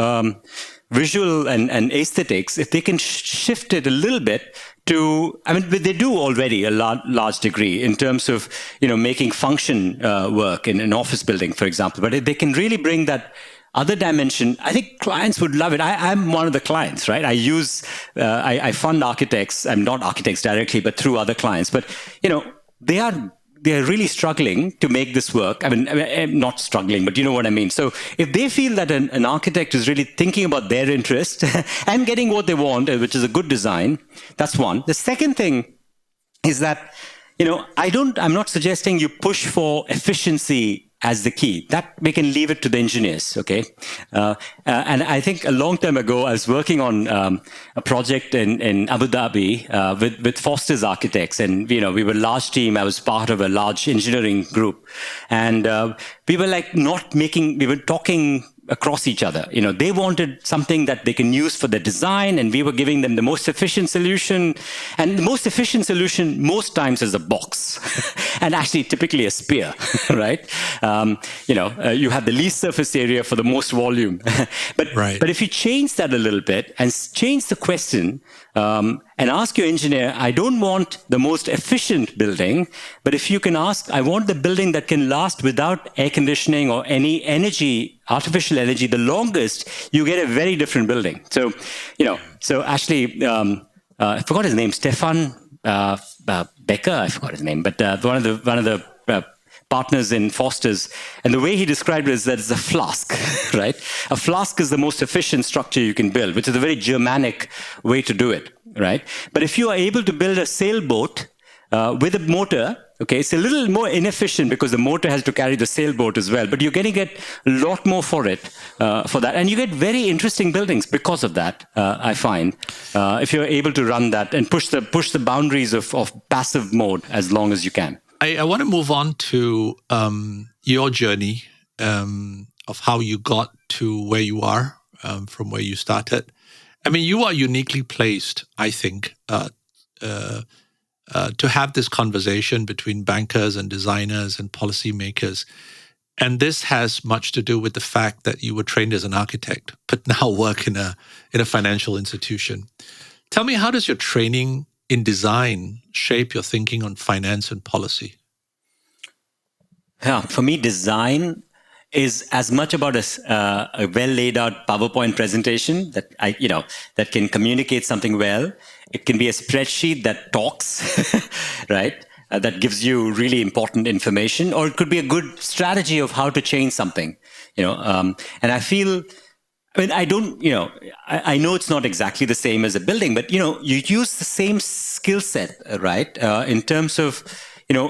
visual and aesthetics, if they can shift it a little bit to, they do already a large degree in terms of, making function work in an office building, for example. But if they can really bring that other dimension, I think clients would love it. I'm one of the clients, right? I fund architects. I'm not architects directly, but through other clients. But, they're really struggling to make this work. I'm not struggling, but you know what I mean. So if they feel that an architect is really thinking about their interest and getting what they want, which is a good design, that's one. The second thing is that, I'm not suggesting you push for efficiency as the key. That we can leave it to the engineers, okay? And I think a long time ago, I was working on a project in Abu Dhabi with Foster's Architects, and we were a large team. I was part of a large engineering group, and we were we were talking across each other. They wanted something that they can use for the design, and we were giving them the most efficient solution. And the most efficient solution most times is a box, and actually typically a spear, right? You have the least surface area for the most volume. But if you change that a little bit and change the question, and ask your engineer, I don't want the most efficient building, but if you can ask, I want the building that can last without air conditioning or any artificial energy, the longest, you get a very different building. So, actually, I forgot his name, Stefan Becker, I forgot his name, but one of the partners in Foster's, and the way he described it is that it's a flask, right? A flask is the most efficient structure you can build, which is a very Germanic way to do it, right? But if you are able to build a sailboat with a motor. Okay, it's a little more inefficient because the motor has to carry the sailboat as well, but you're going to get a lot more for it, for that. And you get very interesting buildings because of that, I find, if you're able to run that and push the boundaries of passive mode as long as you can. I want to move on to your journey of how you got to where you are, from where you started. I mean, you are uniquely placed, I think, to have this conversation between bankers and designers and policymakers. And this has much to do with the fact that you were trained as an architect, but now work in a financial institution. Tell me, how does your training in design shape your thinking on finance and policy? Yeah, for me, design is as much about a well laid out PowerPoint presentation that can communicate something well. It can be a spreadsheet that talks, right? That gives you really important information, or it could be a good strategy of how to change something, and I feel, I know it's not exactly the same as a building, but, you use the same skill set, right? In terms of,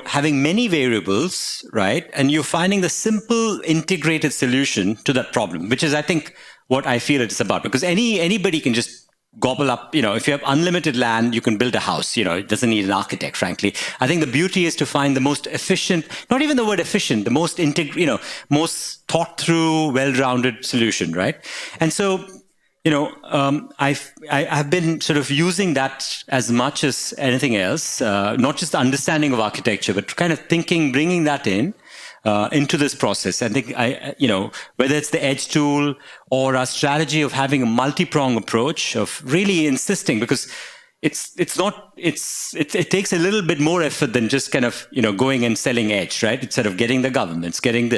having many variables, right? And you're finding the simple integrated solution to that problem, which is, I think, what I feel it's about. Because anybody can just gobble up, if you have unlimited land, you can build a house, it doesn't need an architect, frankly. I think the beauty is to find the most efficient, not even the word efficient, the most most thought through, well-rounded solution, right? And so, I've been sort of using that as much as anything else, not just the understanding of architecture, but kind of bringing that into this process. I think whether it's the edge tool or our strategy of having a multi-prong approach of really insisting, because it takes a little bit more effort than just kind of, going and selling edge, right? It's sort of getting the governments, getting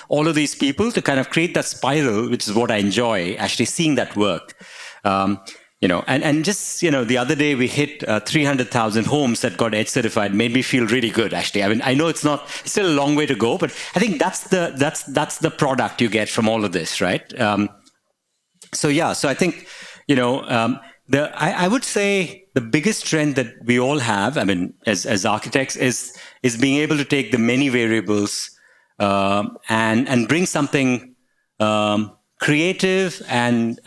all of these people to kind of create that spiral, which is what I enjoy, actually seeing that work. And just, the other day we hit 300,000 homes that got edge certified, made me feel really good, actually. I mean, I know it's still a long way to go, but I think that's the product you get from all of this, right? So I think, I would say the biggest strength that we all have, I mean, as architects, is being able to take the many variables and bring something creative and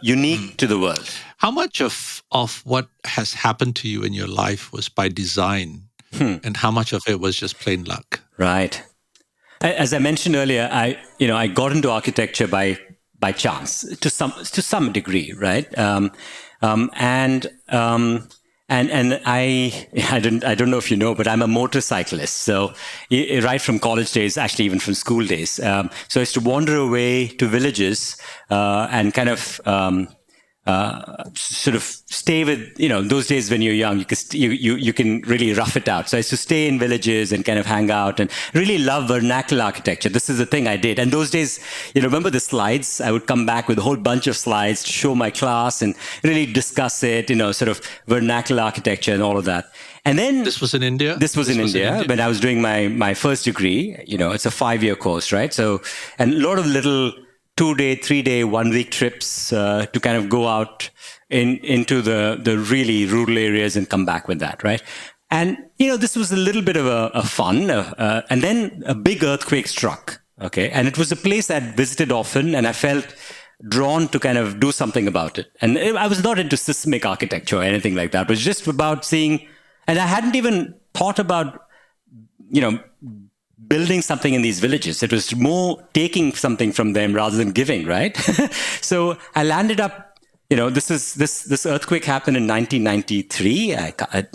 unique to the world. How much of what has happened to you in your life was by design, and how much of it was just plain luck? Right. As I mentioned earlier, I got into architecture by chance to some degree, right? And I don't know if you know, but I'm a motorcyclist. So right from college days, actually even from school days. So I used to wander away to villages and kind of sort of stay with, those days when you're young, you can really rough it out. So I used to stay in villages and kind of hang out and really love vernacular architecture. This is the thing I did. And those days, remember the slides? I would come back with a whole bunch of slides to show my class and really discuss it, sort of vernacular architecture and all of that. And then this was in India? This was in India when I was doing my first degree. It's a 5-year course, right? So, and a lot of little 2-day, 3-day, 1-week trips to kind of go out into the really rural areas and come back with that, right? And, this was a little bit of a fun. And then a big earthquake struck, okay? And it was a place I'd visited often, and I felt drawn to kind of do something about it. And I was not into seismic architecture or anything like that. It was just about seeing, and I hadn't even thought about, building something in these villages. It was more taking something from them rather than giving, right? So I landed up, this earthquake happened in 1993,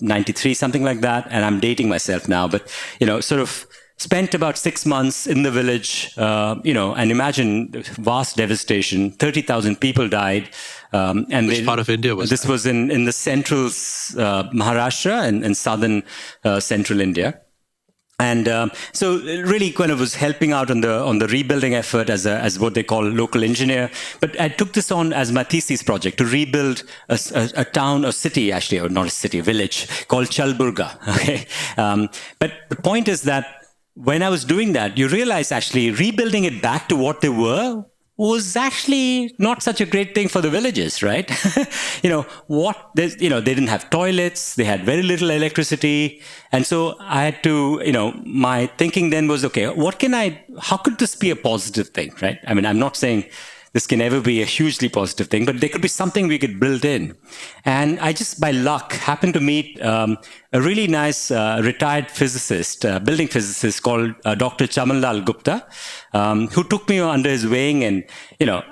93, something like that. And I'm dating myself now, but, sort of spent about 6 months in the village, and imagine vast devastation. 30,000 people died. And which part of India was this? That? Was in the central Maharashtra and southern central India. And so it really kind of was helping out on the rebuilding effort as what they call local engineer. But I took this on as my thesis project to rebuild a town, a city actually, or not a city, a village called Chalburga. Okay, but the point is that when I was doing that, you realize actually rebuilding it back to what they were was actually not such a great thing for the villagers, right? They didn't have toilets, they had very little electricity. And so I had to, my thinking then was, okay, how could this be a positive thing, right? I mean, I'm not saying this can ever be a hugely positive thing, but there could be something we could build in. And I just, by luck, happened to meet a really nice retired physicist, building physicist called Dr. Chamanlal Gupta, who took me under his wing. And,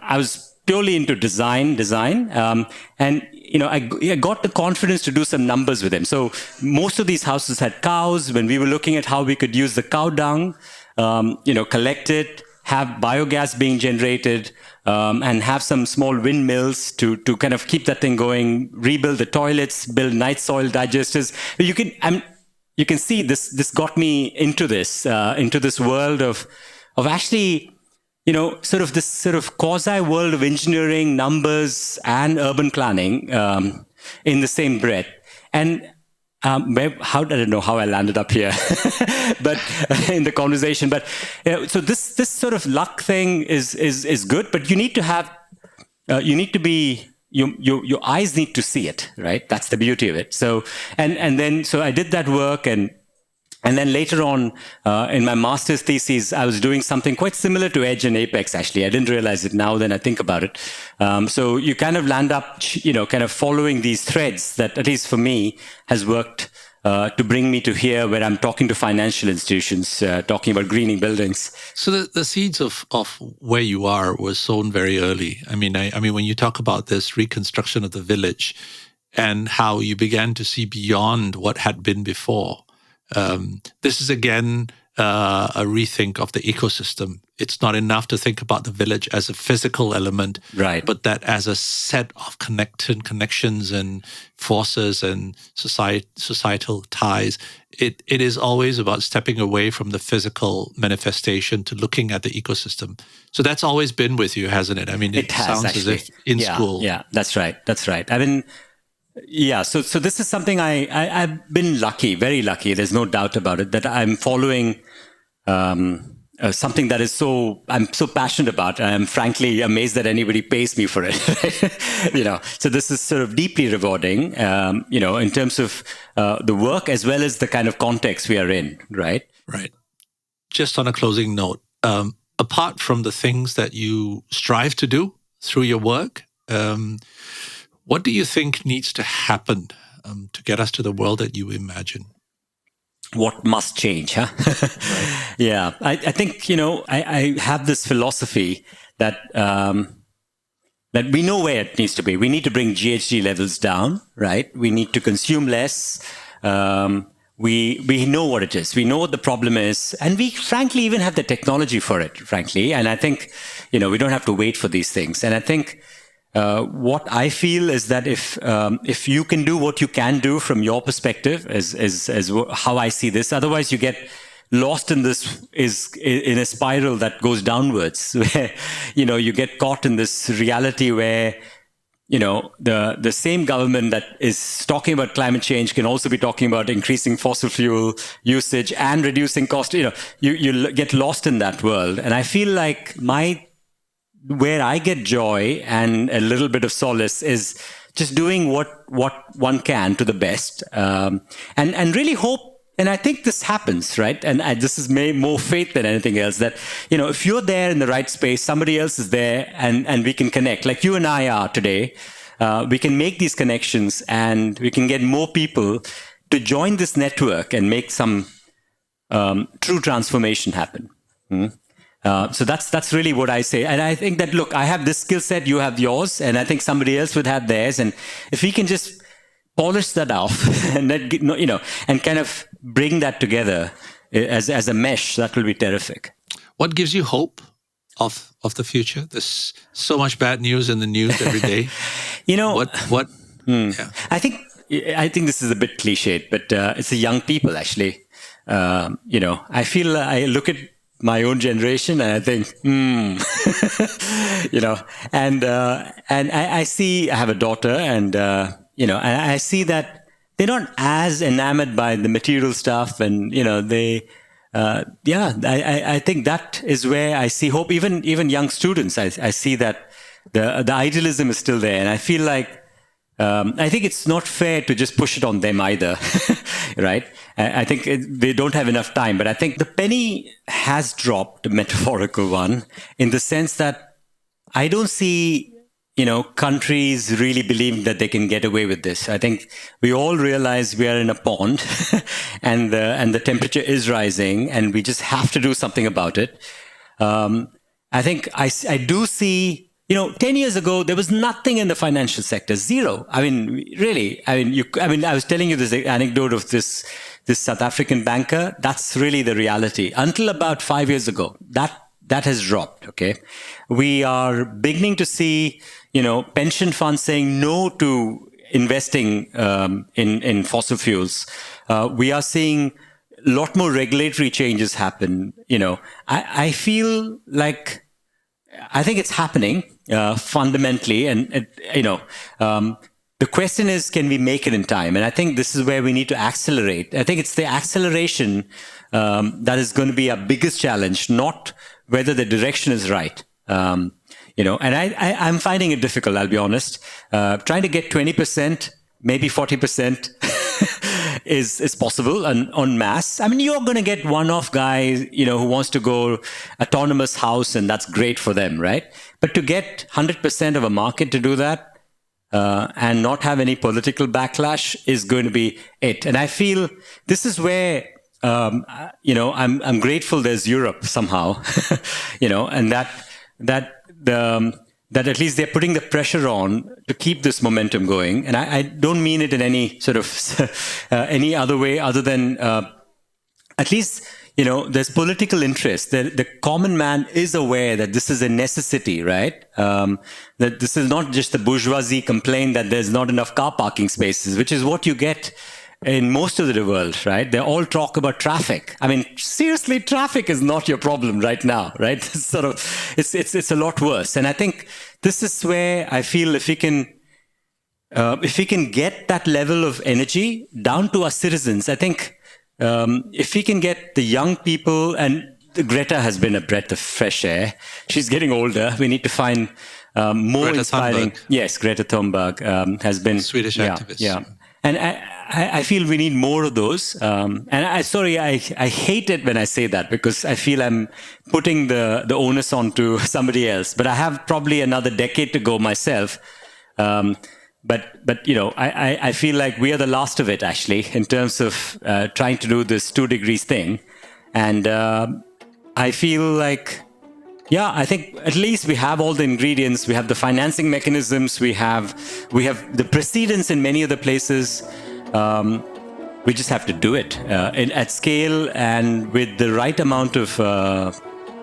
I was purely into design. I got the confidence to do some numbers with him. So most of these houses had cows. When we were looking at how we could use the cow dung, collect it, have biogas being generated, and have some small windmills to kind of keep that thing going, rebuild the toilets, build night soil digesters. You can see this got me into this world of actually, this sort of quasi world of engineering, numbers, and urban planning in the same breath. And I don't know how I landed up here, but in the conversation. But so this sort of luck thing is good, but you need to have, your eyes need to see it, right? That's the beauty of it. So so I did that work, and then later on in my master's thesis, I was doing something quite similar to Edge and Apex, actually. I didn't realize it now, then I think about it. So you kind of land up, kind of following these threads that, at least for me, has worked to bring me to here, where I'm talking to financial institutions, talking about greening buildings. So the seeds of where you are were sown very early. I mean, when you talk about this reconstruction of the village and how you began to see beyond what had been before, this is again a rethink of the ecosystem. It's not enough to think about the village as a physical element, right, but that as a set of connections and forces and societal ties. It is always about stepping away from the physical manifestation to looking at the ecosystem. So that's always been with you, hasn't it? I mean, it sounds actually, as if in school. Yeah, that's right. I mean, yeah, so this is something I've been lucky, very lucky. There's no doubt about it, that I'm following something that I'm so passionate about. I'm frankly amazed that anybody pays me for it. So this is sort of deeply rewarding, in terms of the work as well as the kind of context we are in, right? Right. Just on a closing note, apart from the things that you strive to do through your work, what do you think needs to happen to get us to the world that you imagine? What must change, huh? Right. Yeah, I think, I have this philosophy that that we know where it needs to be. We need to bring GHG levels down, right? We need to consume less. We know what it is. We know what the problem is. And we frankly even have the technology for it, frankly. And I think, we don't have to wait for these things. And I think what I feel is that if you can do what you can do from your perspective, as how I see this, otherwise you get lost in in a spiral that goes downwards, where you get caught in this reality where the same government that is talking about climate change can also be talking about increasing fossil fuel usage and reducing cost. You get lost in that world, and I feel like where I get joy and a little bit of solace is just doing what one can to the best, and really hope. And I think this happens, right? And this is more faith than anything else, that, if you're there in the right space, somebody else is there, and we can connect like you and I are today. We can make these connections, and we can get more people to join this network and make some true transformation happen. So that's really what I say. And I think that, look, I have this skill set, you have yours, and I think somebody else would have theirs. And if we can just polish that off and and kind of bring that together as a mesh, that will be terrific. What gives you hope of the future? There's so much bad news in the news every day. What? Yeah. I think this is a bit cliched, but it's the young people, actually. I feel I look at my own generation, and I think, and I see, I have a daughter, and I see that they're not as enamored by the material stuff, and they I think that is where I see hope. Even young students, I see that the idealism is still there, and I feel like I think it's not fair to just push it on them either, right? I think they don't have enough time, but I think the penny has dropped, a metaphorical one, in the sense that I don't see, countries really believing that they can get away with this. I think we all realize we are in a pond and the temperature is rising and we just have to do something about it. I think I do see, 10 years ago, there was nothing in the financial sector, zero. I mean, really, I was telling you this anecdote of this South African banker. That's really the reality. Until about 5 years ago, that has dropped. Okay. We are beginning to see, pension funds saying no to investing in fossil fuels. We are seeing a lot more regulatory changes happen. I feel like, I think it's happening fundamentally. And the question is, can we make it in time? And I think this is where we need to accelerate. I think it's the acceleration that is going to be our biggest challenge, not whether the direction is right. And I'm finding it difficult, I'll be honest. Trying to get 20%, maybe 40% is possible en masse. I mean, you're going to get one-off guy, who wants to go autonomous house, and that's great for them, right? But to get 100% of a market to do that and not have any political backlash is going to be it. And I feel this is where, I'm grateful there's Europe somehow, and that at least they're putting the pressure on to keep this momentum going. And I don't mean it in any sort of any other way other than at least, there's political interest. The common man is aware that this is a necessity, right? That this is not just the bourgeoisie complaint that there's not enough car parking spaces, which is what you get in most of the world, right? They all talk about traffic. I mean, seriously, traffic is not your problem right now, right? It's a lot worse. And I think this is where I feel if we can get that level of energy down to our citizens, I think if we can get the young people, and Greta has been a breath of fresh air. She's getting older. We need to find more Greta inspiring. Thunberg. Yes, Greta Thunberg has been Swedish activist. Yeah. And I feel we need more of those. And I hate it when I say that because I feel I'm putting the onus onto somebody else. But I have probably another decade to go myself. But I feel like we are the last of it, actually, in terms of trying to do this 2 degrees thing. And I feel like, I think at least we have all the ingredients. We have the financing mechanisms. We have the precedents in many other places. We just have to do it at scale and with the right amount of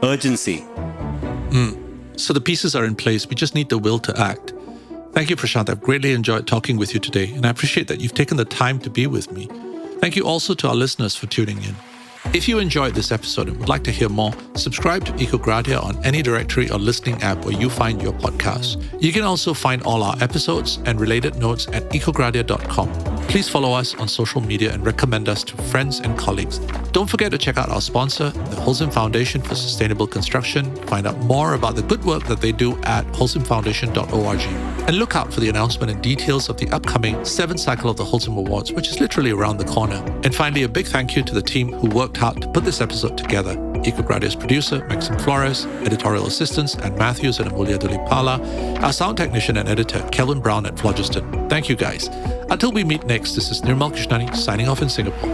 urgency. So the pieces are in place. We just need the will to act. Thank you, Prashant. I've greatly enjoyed talking with you today, and I appreciate that you've taken the time to be with me. Thank you also to our listeners for tuning in. If you enjoyed this episode and would like to hear more, subscribe to Ecogradia on any directory or listening app where you find your podcasts. You can also find all our episodes and related notes at ecogradia.com. Please follow us on social media and recommend us to friends and colleagues. Don't forget to check out our sponsor, the Holcim Foundation for Sustainable Construction. Find out more about the good work that they do at holcimfoundation.org. And look out for the announcement and details of the upcoming 7th cycle of the Holcim Awards, which is literally around the corner. And finally, a big thank you to the team who worked hard to put this episode together. Ecogradia's producer, Maxim Flores, editorial assistants, Anne Matthews and Amulia Dulipala, our sound technician and editor, Kelvin Brown at Phlogiston. Thank you, guys. Until we meet next, this is Nirmal Krishnani signing off in Singapore.